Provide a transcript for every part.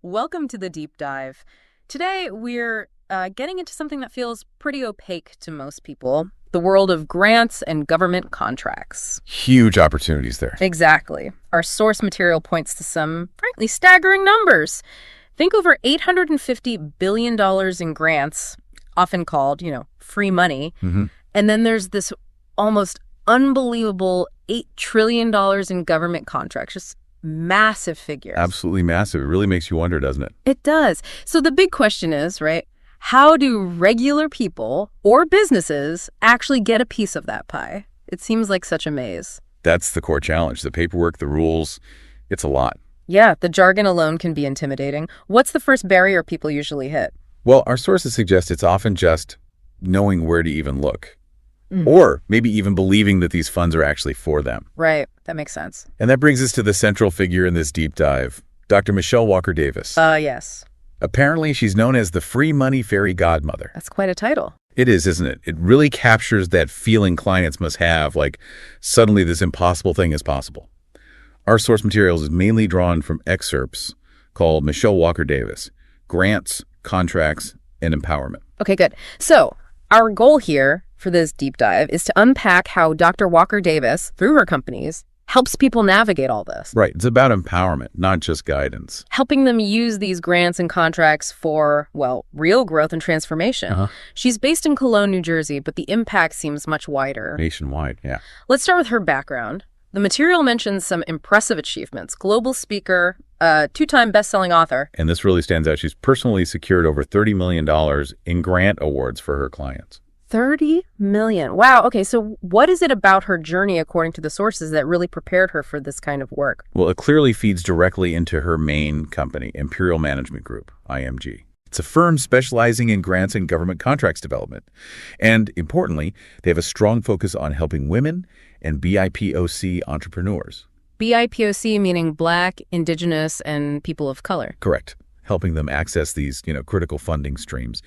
Welcome to the deep dive. Today, we're getting into something that feels pretty opaque to most people, the world of grants and government contracts. Huge opportunities there. Exactly. Our source material points to some, frankly, staggering numbers. Think over $850 billion in grants, often called, free money. Mm-hmm. And then there's this almost unbelievable $8 trillion in government contracts, just massive figures. Absolutely massive. It really makes you wonder, doesn't it? It does. So the big question is, right, how do regular people or businesses actually get a piece of that pie? It seems like such a maze. That's the core challenge. The paperwork, the rules, it's a lot. Yeah, the jargon alone can be intimidating. What's the first barrier people usually hit? Well, our sources suggest it's often just knowing where to even look. Or maybe even believing that these funds are actually for them. Right. That makes sense. And that brings us to the central figure in this deep dive, Dr. Michelle Walker Davis. Yes. Apparently, she's known as the free money fairy godmother. That's quite a title. It is, isn't it? It really captures that feeling clients must have, like suddenly this impossible thing is possible. Our source materials is mainly drawn from excerpts called Michelle Walker Davis, Grants, Contracts, and Empowerment. Okay, good. So our goal here for this deep dive is to unpack how Dr. Walker Davis, through her companies, helps people navigate all this. Right. It's about empowerment, not just guidance. Helping them use these grants and contracts for, well, real growth and transformation. She's based in Cologne, New Jersey, but the impact seems much wider. Nationwide, yeah. Let's start with her background. The material mentions some impressive achievements. Global speaker, two-time best-selling author. And this really stands out. She's personally secured over $30 million in grant awards for her clients. 30 million. Wow. Okay. So what is it about her journey, according to the sources, that really prepared her for this kind of work? Well, it clearly feeds directly into her main company, Imperial Management Group, IMG. It's a firm specializing in grants and government contracts development. And importantly, they have a strong focus on helping women and BIPOC entrepreneurs. BIPOC meaning Black, Indigenous, and people of color. Correct. Helping them access these, critical funding streams.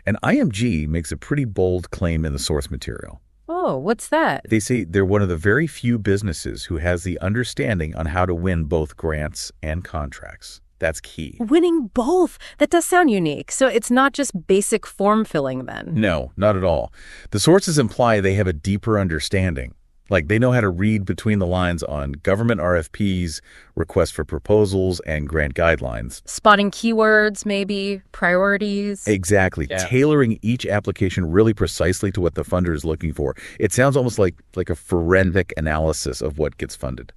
And IMG makes a pretty bold claim in the source material. Oh, what's that? They say they're one of the very few businesses who has the understanding on how to win both grants and contracts. That's key. Winning both. That does sound unique. So it's not just basic form filling then. No, not at all. The sources imply they have a deeper understanding. Like they know how to read between the lines on government RFPs, requests for proposals, and grant guidelines. Spotting keywords, maybe, priorities. Exactly. Yeah. Tailoring each application really precisely to what the funder is looking for. It sounds almost like a forensic analysis of what gets funded.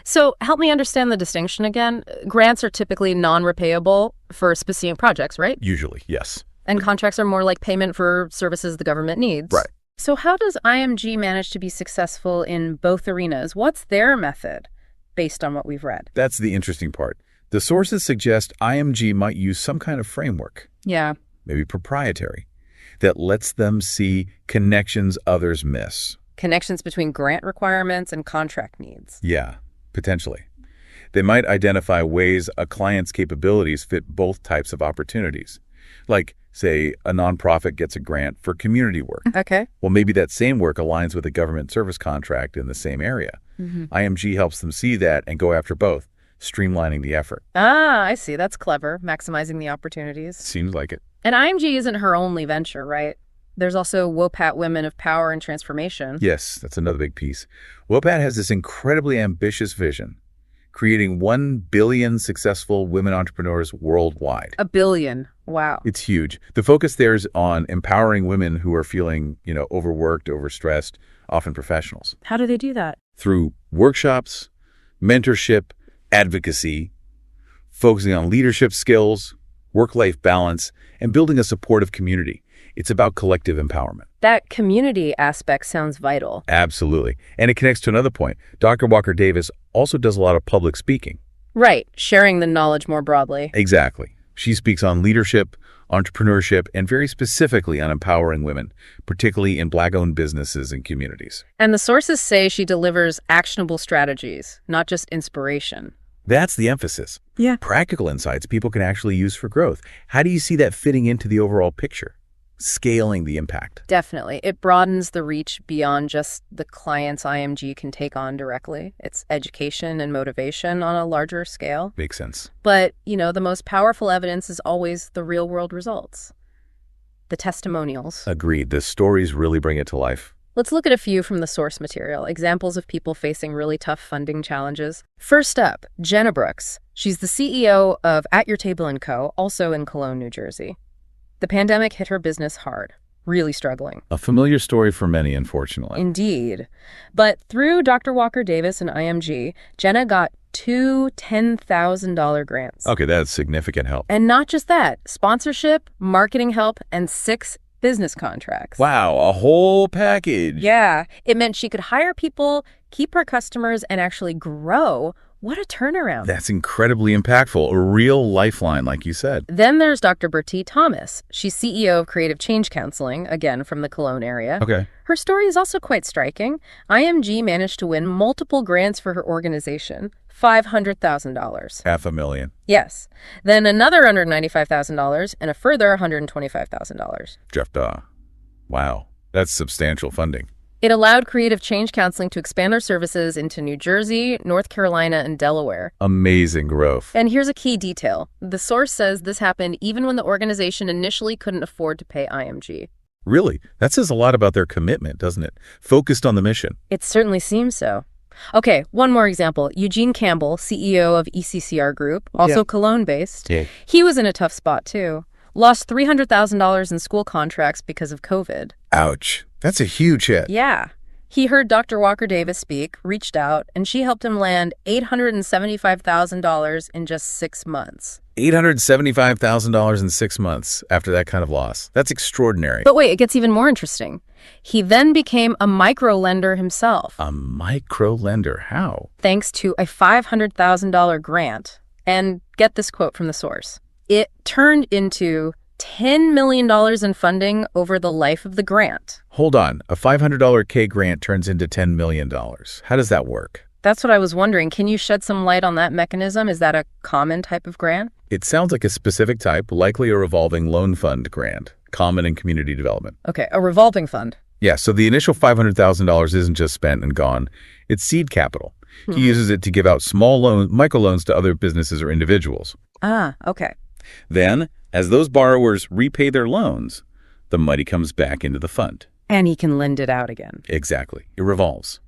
So help me understand the distinction again. Grants are typically non-repayable for specific projects, right? Usually, yes. And contracts are more like payment for services the government needs. Right. So how does IMG manage to be successful in both arenas? What's their method based on what we've read? That's the interesting part. The sources suggest IMG might use some kind of framework. Yeah. Maybe proprietary, that lets them see connections others miss. Connections between grant requirements and contract needs. Yeah, potentially. They might identify ways a client's capabilities fit both types of opportunities. Like, say, a nonprofit gets a grant for community work. Okay. Well, maybe that same work aligns with a government service contract in the same area. IMG helps them see that and go after both, streamlining the effort. Ah, I see. That's clever. Maximizing the opportunities. Seems like it. And IMG isn't her only venture, right? There's also WOPAT Women of Power and Transformation. Yes, that's another big piece. WOPAT has this incredibly ambitious vision, creating 1 billion successful women entrepreneurs worldwide. 1 billion. Wow. It's huge. The focus there is on empowering women who are feeling, overworked, overstressed, often professionals. How do they do that? Through workshops, mentorship, advocacy, focusing on leadership skills, work-life balance, and building a supportive community. It's about collective empowerment. That community aspect sounds vital. Absolutely. And it connects to another point. Dr. Walker Davis also does a lot of public speaking. Right. Sharing the knowledge more broadly. Exactly. She speaks on leadership, entrepreneurship, and very specifically on empowering women, particularly in Black-owned businesses and communities. And the sources say she delivers actionable strategies, not just inspiration. That's the emphasis. Yeah. Practical insights people can actually use for growth. How do you see that fitting into the overall picture? scaling the impact. Definitely. It broadens the reach beyond just the clients IMG can take on directly. It's education and motivation on a larger scale. Makes sense. But, the most powerful evidence is always the real-world results. The testimonials. Agreed. The stories really bring it to life. Let's look at a few from the source material, examples of people facing really tough funding challenges. First up, Jenna Brooks. She's the CEO of At Your Table & Co., also in Cologne, New Jersey. The pandemic hit her business hard, really struggling. A familiar story for many, unfortunately. Indeed. But through Dr. Walker Davis and IMG, Jenna got two $10,000 grants. Okay, that's significant help. And not just that, sponsorship, marketing help, and 6 business contracts. Wow, a whole package. Yeah, it meant she could hire people, keep her customers, and actually grow. What a turnaround. That's incredibly impactful, a real lifeline, like you said. Then there's Dr. Bertie Thomas. She's CEO of Creative Change Counseling, again from the Cologne area. Okay. Her story is also quite striking. IMG managed to win multiple grants for her organization, $500,000. $500,000. Yes. Then another $195,000 and a further $125,000. Jeff Daw. Wow, that's substantial funding. It allowed Creative Change Counseling to expand their services into New Jersey, North Carolina, and Delaware. Amazing growth. And here's a key detail. The source says this happened even when the organization initially couldn't afford to pay IMG. Really? That says a lot about their commitment, doesn't it? Focused on the mission. It certainly seems so. Okay, one more example. Eugene Campbell, CEO of eCCR Group, also Cologne-based. Yeah. He was in a tough spot, too. Lost $300,000 in school contracts because of COVID. Ouch. That's a huge hit. Yeah. He heard Dr. Walker Davis speak, reached out, and she helped him land $875,000 in just 6 months. $875,000 in 6 months after that kind of loss. That's extraordinary. But wait, it gets even more interesting. He then became a micro-lender himself. A micro-lender? How? Thanks to a $500,000 grant. And get this quote from the source. It turned into $10 million in funding over the life of the grant. Hold on. A $500 K grant turns into $10 million. How does that work? That's what I was wondering. Can you shed some light on that mechanism? Is that a common type of grant? It sounds like a specific type, likely a revolving loan fund grant, common in community development. Okay, a revolving fund. Yeah, so the initial $500,000 isn't just spent and gone. It's seed capital. He uses it to give out small loans, microloans to other businesses or individuals. Ah, okay. Then, as those borrowers repay their loans, the money comes back into the fund. And he can lend it out again. Exactly. It revolves.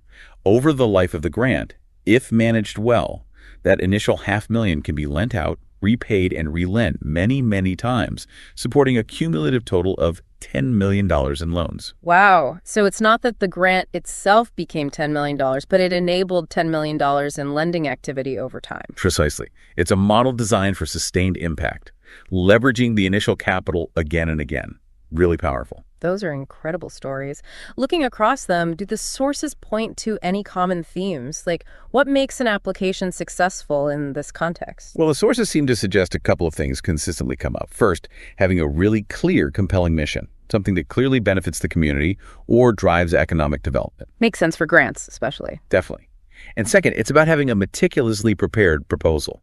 Over the life of the grant, if managed well, that initial $500,000 can be lent out, repaid, and relent many, many times, supporting a cumulative total of $10 million in loans. Wow. So it's not that the grant itself became $10 million, but it enabled $10 million in lending activity over time. Precisely. It's a model designed for sustained impact, leveraging the initial capital again and again. Really powerful. Those are incredible stories. Looking across them, do the sources point to any common themes? Like, what makes an application successful in this context? Well, the sources seem to suggest a couple of things consistently come up. First, having a really clear, compelling mission, something that clearly benefits the community or drives economic development. Makes sense for grants, especially. Definitely. And second, it's about having a meticulously prepared proposal.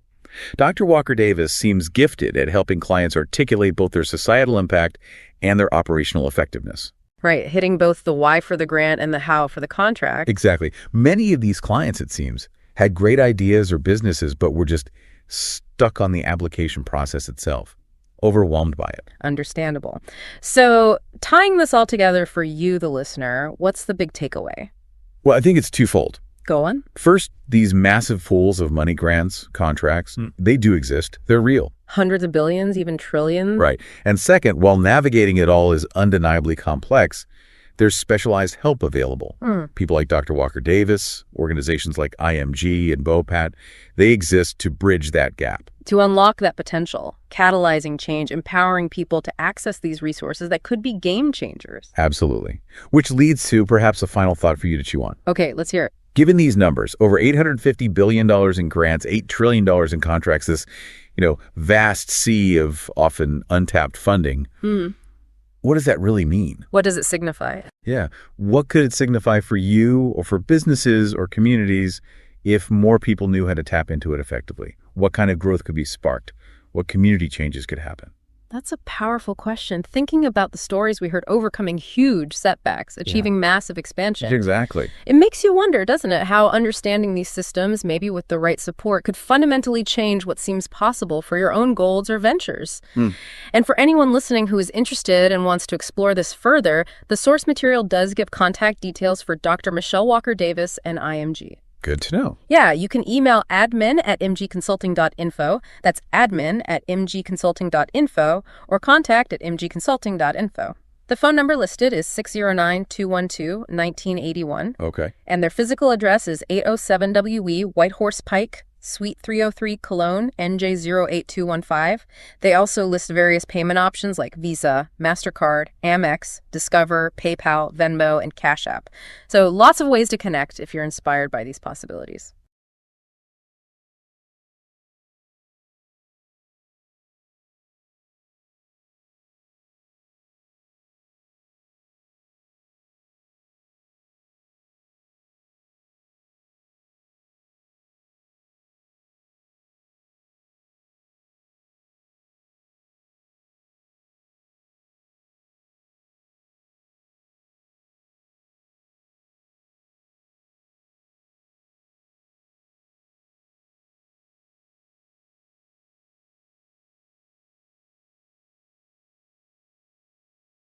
Dr. Walker Davis seems gifted at helping clients articulate both their societal impact and their operational effectiveness. Right, hitting both the why for the grant and the how for the contract. Exactly. Many of these clients, it seems, had great ideas or businesses, but were just stuck on the application process itself, overwhelmed by it. Understandable. So, tying this all together for you, the listener, what's the big takeaway? Well, I think it's twofold. Go on. First, these massive pools of money grants, contracts, they do exist. They're real. Hundreds of billions, even trillions. Right. And second, while navigating it all is undeniably complex, there's specialized help available. People like Dr. Walker Davis, organizations like IMG and WOPAT, they exist to bridge that gap. To unlock that potential, catalyzing change, empowering people to access these resources that could be game changers. Absolutely. Which leads to perhaps a final thought for you to chew on. Okay, let's hear it. Given these numbers, over $850 billion in grants, $8 trillion in contracts, this, vast sea of often untapped funding, what does that really mean? What does it signify? Yeah. What could it signify for you or for businesses or communities if more people knew how to tap into it effectively? What kind of growth could be sparked? What community changes could happen? That's a powerful question. Thinking about the stories we heard overcoming huge setbacks, achieving massive expansion. Exactly. It makes you wonder, doesn't it, how understanding these systems, maybe with the right support, could fundamentally change what seems possible for your own goals or ventures. And for anyone listening who is interested and wants to explore this further, the source material does give contact details for Dr. Michelle Walker-Davis and IMG. Good to know. Yeah, you can email admin@mgconsulting.info. That's admin@mgconsulting.info or contact@mgconsulting.info. The phone number listed is 609-212-1981. Okay. And their physical address is 807 WE Whitehorse Pike, Suite 303, Cologne, NJ08215. They also list various payment options like Visa, MasterCard, Amex, Discover, PayPal, Venmo, and Cash App. So lots of ways to connect if you're inspired by these possibilities.